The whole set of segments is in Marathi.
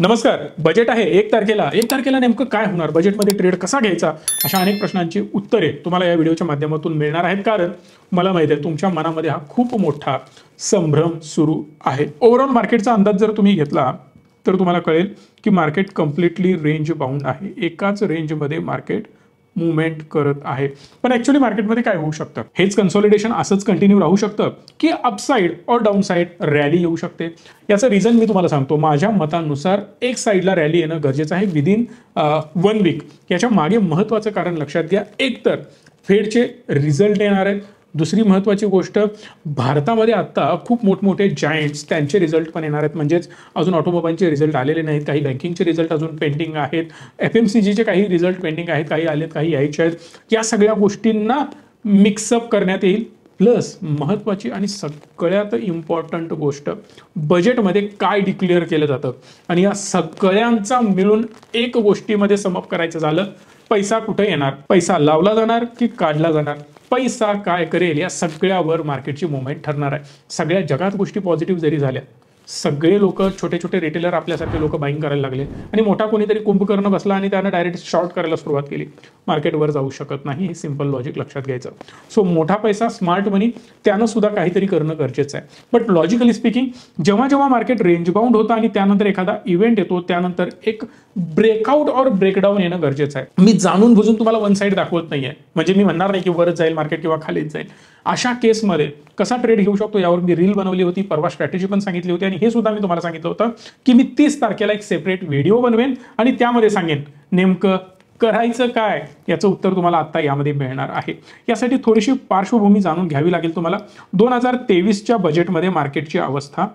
नमस्कार. बजेट आहे 1 तारखेला नेमकं काय होणार, बजेटमध्ये ट्रेड कसा घ्यायचा, अशा अनेक प्रश्नांची उत्तरे तुम्हाला या व्हिडिओच्या माध्यमातून मिळणार आहेत. कारण मला माहिती आहे तुमच्या मनामध्ये हा खूप मोठा संभ्रम सुरू आहे. ओव्हरऑल मार्केटचा अंदाज जर तुम्ही घेतला तर तुम्हाला कळेल की मार्केट कम्प्लिटली रेंज बाउंड आहे. एकाच रेंजमध्ये मार्केट मुवमेंट करत आहे. पण ऍक्च्युअली मार्केटमध्ये काय होऊ शकतं, हेच कन्सॉलिडेशन असंच कंटिन्यू राहू शकतं की अपसाइड और डाऊन साइड रॅली येऊ शकते. याचं रिझन मी तुम्हाला सांगतो. माझ्या मतानुसार एक साईडला रॅली येणं गरजेचं आहे विदिन 1 वीक. याच्या मागे महत्त्वाचं कारण लक्षात घ्या. एक तर फेडचे रिझल्ट येणार आहेत. दुसरी महत्त्वाची गोष्ट, भारतामध्ये आता खूप मोठमोठे जायंट्स त्यांचे रिझल्ट पण येणार आहेत. म्हणजेच अजून ऑटोमोबाईलचे रिझल्ट आलेले नाहीत, काही बँकिंगचे रिझल्ट अजून पेंडिंग आहेत, FMCGचे काही रिझल्ट पेंडिंग आहेत, काही आलेत, काही यायचे आहेत. या सगळ्या गोष्टींना मिक्सअप करण्यात येईल. प्लस महत्त्वाची आणि सगळ्यात इम्पॉर्टंट गोष्ट, बजेटमध्ये काय डिक्लेअर केलं जातं आणि या सगळ्यांचा मिळून एक गोष्टीमध्ये समअप करायचं झालं, पैसा कुठे येणार, पैसा लावला जाणार की काढला जाणार, पैसा काय करेल, या सगळ्यावर मार्केटची मुवमेंट ठरणार आहे. सगळ्या जगात गोष्टी पॉझिटिव्ह जरी झाल्या, सगळे लोक, छोटे छोटे रिटेलर आपल्यासारखे लोक बाईंग करायला लागले आणि मोठा कोणीतरी कुंभकर्ण बसला आणि त्यानं डायरेक्ट शॉर्ट करायला सुरुवात केली, मार्केटवर जाऊ शकत नाही. हे सिंपल लॉजिक लक्षात घ्यायचं. सो मोठा पैसा, स्मार्ट मनी, त्यानं सुद्धा काहीतरी करणं गरजेचं आहे. बट लॉजिकली स्पीकिंग, जेव्हा जेव्हा मार्केट रेंज बाउंड होतं आणि त्यानंतर एखादा इव्हेंट येतो, त्यानंतर एक ब्रेकआउट और ब्रेकडाऊन येणं गरजेचं आहे. मी जाणून बुजून तुम्हाला वन साईड दाखवत नाहीये. म्हणजे मी म्हणणार नाही की वरच जाईल मार्केट किंवा खालीच जाईल. अशा केसमध्ये कसा ट्रेड घेऊ शकतो यावर मी रील बनवली होती, परवा स्ट्रॅटेजी पण सांगितली होती आणि हे सुद्धा मी तुम्हाला सांगितलं होतं की मी 30 तारखेला एक सेपरेट व्हिडिओ बनवेन आणि त्यामध्ये सांगेन नेमकं करायचं काय. याचं उत्तर तुम्हाला आता यामध्ये मिळणार आहे. यासाठी थोडीशी पार्श्वभूमी जाणून घ्यावी लागेल तुम्हाला. 2023च्या बजेटमध्ये मार्केटची अवस्था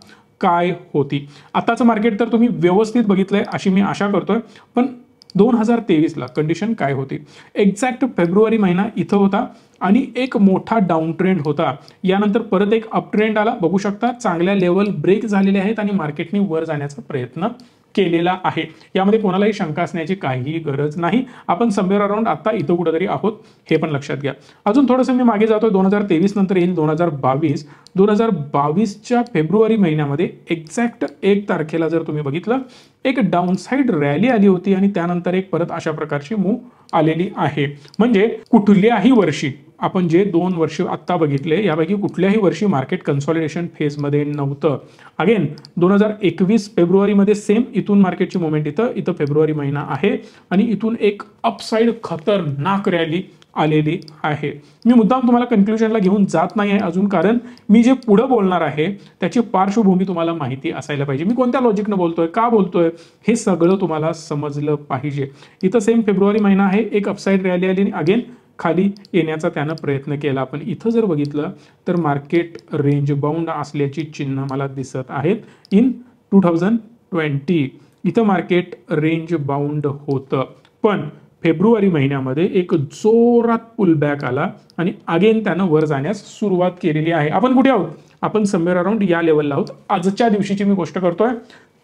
काय होती. आताचं मार्केट तर तुम्ही व्यवस्थित बघितलंय अशी मी आशा करतोय. पण 2023ला कंडिशन काय होती. एक्झॅक्ट फेब्रुवारी महिना इथं होता आणि एक मोठा डाऊन ट्रेंड होता. यानंतर परत एक अप ट्रेंड आला. बघू शकता चांगल्या लेवल ब्रेक झालेले आहेत आणि मार्केटने वर जाण्याचा प्रयत्न केलेला आहे. यामध्ये कोणालाही शंका असण्याची काहीही गरज नाही. आपण समवेअर अराउंड आता इथं कुठेतरी आहोत, हे पण लक्षात घ्या. अजून थोडंसं मी मागे जातोय. 2023 नंतर येईल 2022. 2022च्या फेब्रुवारी महिन्यामध्ये एक्झॅक्ट 1 तारखेला जर तुम्ही बघितलं, एक डाऊन साइड रॅली आली होती आणि त्यानंतर एक परत अशा प्रकारची मूव आलेली आहे. म्हणजे कुठल्याही वर्षी, आपण जे 2 वर्ष आत्ता बघितले यापैकी कुठल्याही वर्षी मार्केट कन्सॉलिडेशन फेजमध्ये नव्हतं. अगेन 2021 फेब्रुवारीमध्ये सेम इथून मार्केटची मुवमेंट इथं फेब्रुवारी महिना आहे आणि इथून एक अपसाइड खतरनाक रॅली आलेली आहे. मी मुद्दाम तुम्हाला कन्क्लुजनला घेऊन जात नाही आहे अजून, कारण मी जे पुढे बोलणार आहे त्याची पार्श्वभूमी तुम्हाला माहिती असायला पाहिजे. मी कोणत्या लॉजिकनं बोलतोय, का बोलतोय, हे सगळं तुम्हाला समजलं पाहिजे. इथं सेम फेब्रुवारी महिना आहे, एक अपसाइड रॅली आली आणि अगेन खाली येण्याचा त्यानं प्रयत्न केला. पण इथं जर बघितलं तर मार्केट रेंज बाउंड असल्याची चिन्ह मला दिसत आहेत. इन 2020 इथं मार्केट रेंज बाउंड होतं, पण फेब्रुवारी महिन्यामध्ये एक जोरात पुलबॅक आला आणि अगेन त्यानं वर जाण्यास सुरुवात केलेली आहे. आपण कुठे आहोत, आपण समवेअर अराउंड या लेवलला आहोत. आजच्या दिवशीची मी गोष्ट करतोय,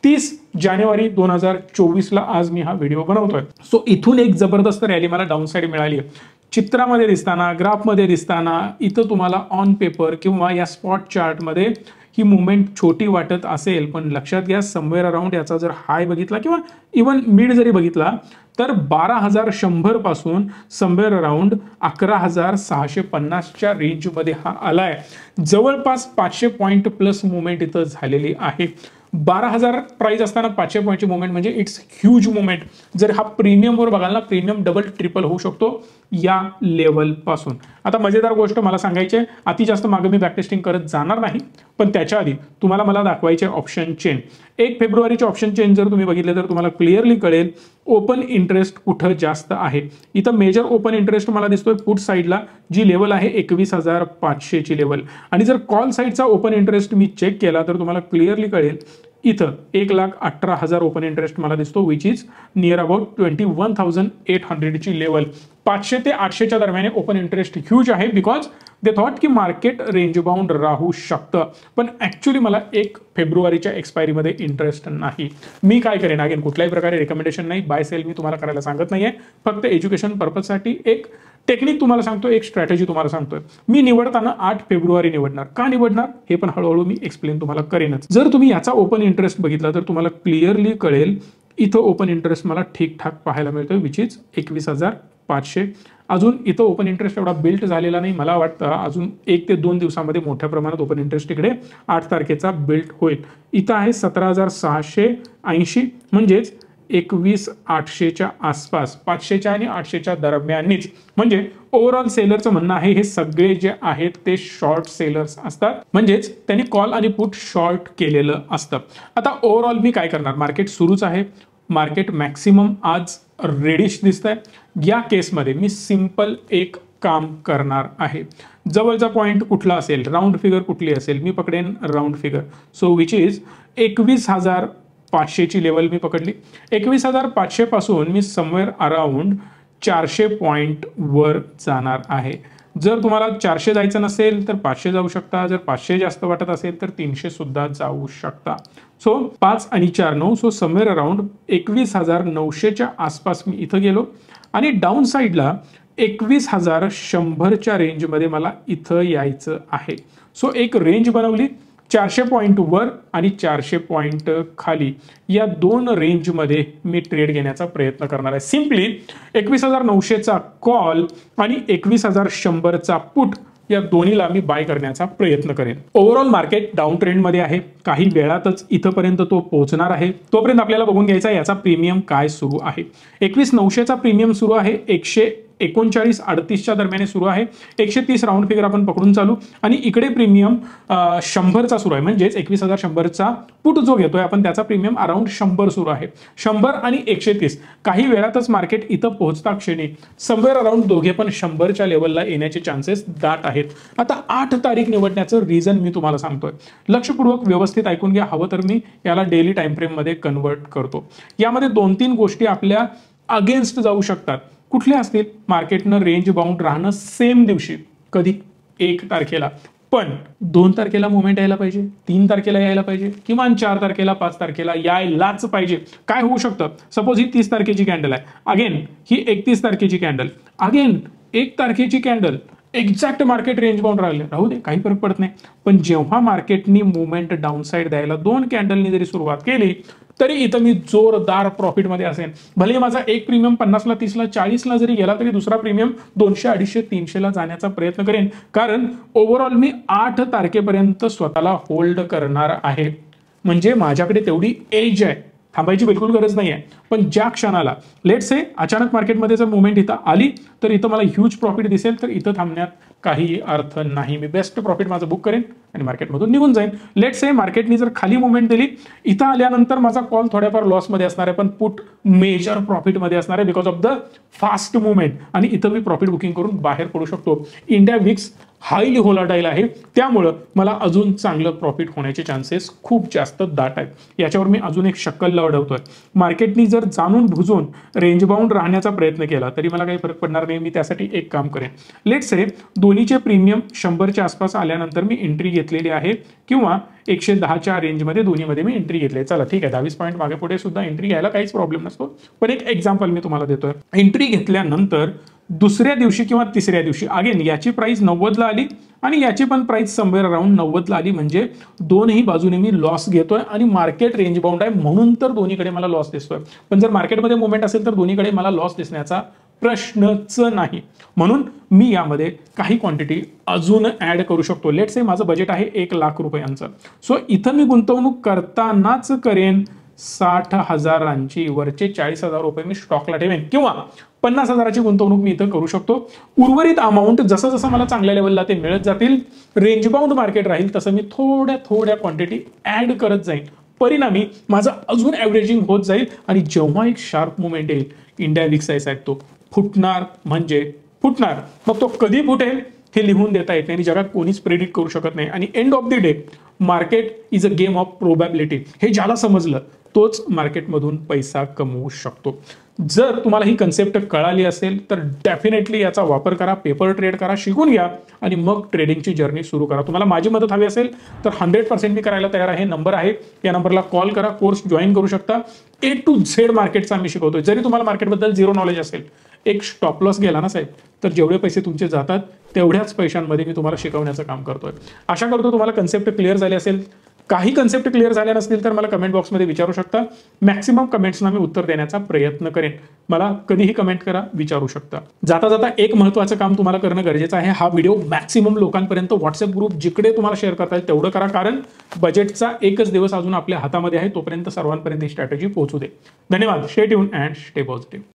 30 जानेवारी 2024ला आज मी हा व्हिडिओ बनवतोय. सो इथून एक जबरदस्त रॅली मला डाऊन साइड मिळाली आहे. चित्रामध्ये दिसताना, ग्राफमध्ये दिसताना, इथं तुम्हाला ऑन पेपर किंवा या स्पॉट चार्टमध्ये ही मुवमेंट छोटी वाटत असेल, पण लक्षात घ्या समवेअर अराउंड याचा जर हाय बघितला किंवा इवन मिड जरी बघितला तर 12,100 पासून समवेअर अराउंड 11,650च्या रेंजमध्ये हा आलाय. जवळपास 500 पॉईंट प्लस मुवमेंट इथं झालेली आहे. 12,000 प्राइस असताना 500 पॉईंटची मुवमेंट म्हणजे इट्स ह्यूज मुवमेंट. जर हा प्रीमियमवर बघाल ना, प्रीमियम डबल ट्रिपल होऊ शकतो या लेवल पासून. आता मजेदार गोष्ट मला सांगायची आहे, अति जास्त मागे मी बॅकटेस्टिंग करत जाणार नाही, पण त्याच्या आधी तुम्हाला मला दाखवायचे ऑप्शन चेन. 1 फेब्रुवारीचे ऑप्शन चेन जर तुम्ही बघितले तर तुम्हाला क्लिअरली कळेल ओपन इंटरेस्ट कुठं जास्त आहे. इथं मेजर ओपन इंटरेस्ट मला दिसतोय पुट साईडला, जी लेवल आहे 21,500ची लेवल. आणि जर कॉल साईडचा ओपन इंटरेस्ट मी चेक केला तर तुम्हाला क्लिअरली कळेल इथं 1,18,000 ओपन इंटरेस्ट मला दिसतो, विच इज नियर अबाउट 21,800ची लेवल. 500 ते 800च्या दरम्यान ओपन इंटरेस्ट ह्यूज आहे, बिकॉज दे थॉट की मार्केट रेंज बाउंड राहू शकतं, पण ऍक्च्युली मला 1 फेब्रुवारीच्या एक्सपायरीमध्ये इंटरेस्ट नाही. मी काय करेन, अगेन कुठल्याही प्रकारे रिकमेंडेशन नाही, बाय सेल मी तुम्हाला करायला सांगत नाहीये, फक्त एज्युकेशन पर्पजसाठी एक टेक्निक तुम्हाला सांगतो, एक स्ट्रॅटेजी तुम्हाला सांगतोय. मी निवडताना 8 फेब्रुवारी निवडणार. का निवडणार हे पण हळूहळू मी एक्सप्लेन तुम्हाला करेनच. जर तुम्ही याचा ओपन इंटरेस्ट बघितला तर तुम्हाला क्लिअरली कळेल, इथं ओपन इंटरेस्ट मला ठीकठाक पाहायला मिळतोय, विच इज 21,500. अजून इथं ओपन इंटरेस्ट एवढा बिल्ट झालेला नाही, मला वाटतं अजून 1 ते 2 दिवसामध्ये मोठ्या प्रमाणात ओपन इंटरेस्ट इकडे 8 तारखेचा बिल्ट होईल. इथं आहे 17,680, म्हणजेच 21,800च्या आसपास, 500च्या आणि 800च्या दरम्यानच. म्हणजे ओव्हरऑल सेलरचं म्हणणं आहे हे सगळे जे आहेत ते शॉर्ट सेलर्स असतात, म्हणजेच त्यांनी कॉल आणि पुट शॉर्ट केलेलं असतं. आता ओव्हरऑल मी काय करणार, मार्केट सुरूच आहे, मार्केट मॅक्सिमम आज रेडिश दिसतंय. या केसमध्ये मी सिंपल एक काम करणार आहे. जवळचा पॉइंट कुठला असेल, राऊंड फिगर कुठली असेल, मी पकडेन round figure. So which is 21,500ची लेवल मी पकडली. 21,500 पासून मी समवेअर अराउंड 400 पॉइंट वर जाणार आहे. जर तुम्हाला 400 जायचं नसेल तर 500 जाऊ शकता, जर 500 जास्त वाटत असेल तर 300 सुद्धा जाऊ शकता. सो 5 आणि 4 9, सो समवेअर अराउंड 21,900च्या आसपास मी इथं गेलो आणि डाऊन साईडला 21,100च्या रेंजमध्ये मला इथं यायचं आहे. सो एक रेंज बनवली, 400 पॉइंट वर आणि 400 पॉइंट खाली, या 2 रेंजमध्ये मी ट्रेड घेण्याचा प्रयत्न करणार आहे. सिम्पली 21,900चा कॉल आणि 21,100चा पुट, या दोन्हीला मी बाय करण्याचा प्रयत्न करेन. ओव्हरऑल मार्केट डाऊन ट्रेंडमध्ये आहे, काही वेळातच इथपर्यंत तो पोहोचणार आहे. तोपर्यंत आपल्याला बघून घ्यायचा याचा प्रीमियम काय सुरू आहे. 21,900चा प्रीमियम सुरू आहे 139.38च्या दरम्यान सुरू आहे. 130 राऊंड फिगर आपण पकडून चालू, आणि इकडे प्रीमियम 100चा सुरू आहे, म्हणजेच 21,100चा पुट जो घेतोय आपण त्याचा प्रीमियम अराउंड 100 सुरू आहे. 100 आणि 130 काही वेळातच मार्केट इथं पोहोचता क्षणी समवेअर अराउंड दोघे पण 100च्या लेवलला येण्याचे चान्सेस दाट आहेत. आता 8 तारीख निवडण्याचं रिझन मी तुम्हाला सांगतोय, लक्षपूर्वक व्यवस्थित ऐकून घ्या, हवं तर मी याला डेली टाइम फ्रेम मध्ये कन्वर्ट करतो. यामध्ये 2-3 गोष्टी आपल्या अगेन्स्ट जाऊ शकतात. कुठले असतील, मार्केटनं रेंज बाउंड राहणं सेम दिवशी, कधी 1 तारखेला, पण 2 तारखेला मुवमेंट यायला पाहिजे, 3 तारखेला यायला पाहिजे, किमान 4 तारखेला 5 तारखेला यायलाच पाहिजे. काय होऊ शकतं, सपोज ही 30 तारखेची कॅन्डल आहे, अगेन ही 31 तारखेची कॅन्डल, अगेन 1 तारखेची candle, exact market range bound राहू दे, काही फरक पडत नाही. पण जेव्हा मार्केटनी मुवमेंट डाऊन साईड द्यायला 2 कॅन्डलनी जरी सुरुवात केली तरी इथं मी जोरदार प्रॉफिटमध्ये असेल. भले माझा एक प्रीमियम 50ला 30ला 40ला जरी गेला तरी दुसरा प्रीमियम 200 250 300ला जाण्याचा प्रयत्न करेन, कारण ओव्हरऑल मी 8 तारखेपर्यंत स्वतःला होल्ड करणार आहे. म्हणजे माझ्याकडे तेवढी एज आहे, थांबायची बिलकुल गरज नाही आहे. पण ज्या क्षणाला लेट्स से अचानक मार्केटमध्ये जर मुवमेंट इथं आली तर इथं मला ह्यूज प्रॉफिट दिसेल, तर इथं थांबण्यात काही अर्थ नाही. मी बेस्ट प्रॉफिट माझं बुक करेन आणि मार्केटमधून निघून जाईन. लेट्स से मार्केटनी जर खाली मुवमेंट दिली, इथं आल्यानंतर माझा कॉल थोड्याफार लॉसमध्ये असणार आहे, पण पुट मेजर प्रॉफिटमध्ये असणार आहे because of the fast movement, आणि इथं मी प्रॉफिट बुकिंग करून बाहेर पडू शकतो. इंडिया विक्स हायली व्होलाटाईल आहे, त्यामुळं मला अजून चांगलं प्रॉफिट होण्याचे चान्सेस खूप जास्त दाट आहेत. याच्यावर मी अजून एक शक्कल लढवतोय. मार्केटनी जर जाणून बुजून रेंज बाउंड राहण्याचा प्रयत्न केला तरी मला काही फरक पडणार नाही. मी त्यासाठी एक काम करेन, लेट्स से दोन्हीचे प्रीमियम 100च्या आसपास आल्यानंतर मी एंट्री घेतलेली आहे, किंवा 110च्या रेंजमध्ये दोन्हीमध्ये मी एंट्री घेतली. चला ठीक आहे, 22 पॉईंट मागे पुढे सुद्धा एंट्री घ्यायला काहीच प्रॉब्लेम नसतो. पण एक एक्झाम्पल मी तुम्हाला देतोय. एंट्री घेतल्यानंतर दुसऱ्या दिवशी किंवा तिसऱ्या दिवशी अगेन याची प्राइस 90ला आली आणि याची पण प्राइस समवेअर अराउंड 90ला आली, म्हणजे दोनही बाजूने मी लॉस घेतोय आणि मार्केट रेंज बाउंड आहे म्हणून तर दोन्हीकडे मला लॉस दिसतोय. पण जर मार्केटमध्ये मुवमेंट असेल तर दोन्हीकडे मला लॉस दिसण्याचा प्रश्नच नाही. म्हणून मी यामध्ये काही क्वांटिटी अजून ऍड करू शकतो. लेट्स से माझं बजेट आहे 1 लाख रुपयांचं. सो इथं मी गुंतवणूक करतानाच करेन 60,000ची, वरचे 40,000 रुपये मी स्टॉकला ठेवेन, किंवा 50,000ची गुंतवणूक मी इथं करू शकतो. उर्वरित अमाऊंट जसं जसं मला चांगल्या लेवलला ते मिळत जातील, रेंज बाउंड मार्केट राहील तसं मी थोड्या थोड्या क्वांटिटी ऍड करत जाईन. परिणामी माझं अजून ॲव्हरेजिंग होत जाईल आणि जेव्हा एक शार्प मुवमेंट येईल, इंडिया विक्स आहे तो फुटणार म्हणजे फुटणार. मग तो कधी फुटेल हे लिहून देता येत नाही आणि जगात कोणीच प्रेडिक्ट करू शकत नाही. आणि end of the day market is a game of probability हे ज्याला समजलं तोच मार्केटमधून पैसा कमवू शकतो. जर तुम्हाला ही कन्सेप्ट कळाली असेल तर डेफिनेटली याचा वापर करा, पेपर ट्रेड करा, शिकून घ्या आणि मग ट्रेडिंगची जर्नी सुरू करा. तुम्हाला माझी मदत हवी असेल तर 100% मी करायला तयार आहे. नंबर आहे, या नंबरला कॉल करा, कोर्स जॉईन करू शकता. A to Z मार्केटचा आम्ही शिकवतोय. जरी तुम्हाला मार्केटबद्दल झिरो नॉलेज असेल, एक स्टॉप लॉस गेला ना साहेब, तर जेवढे पैसे तुमचे जातात तेवढ्याच पैशांमध्ये मी तुम्हाला शिकवण्याचं काम करतोय. आशा करतो तुम्हाला कन्सेप्ट क्लिअर झाले असेल. काही कन्सेप्ट क्लिअर झाल्या नसतील तर मला कमेंट बॉक्समध्ये विचारू शकता. मॅक्सिमम कमेंट्सना मी उत्तर देण्याचा प्रयत्न करेन. मला कधीही कमेंट करा, विचारू शकता. जाता जाता एक महत्त्वाचं काम तुम्हाला करणं गरजेचं आहे. हा व्हिडिओ मॅक्सिमम लोकांपर्यंत व्हॉट्सअप ग्रुप जिकडे तुम्हाला शेअर करता येईल तेवढं करा, कारण बजेटचा एकच दिवस अजून आपल्या हातामध्ये आहे. तोपर्यंत सर्वांपर्यंत ही स्ट्रॅटेजी पोहोचू दे. धन्यवाद. Stay tune and stay positive.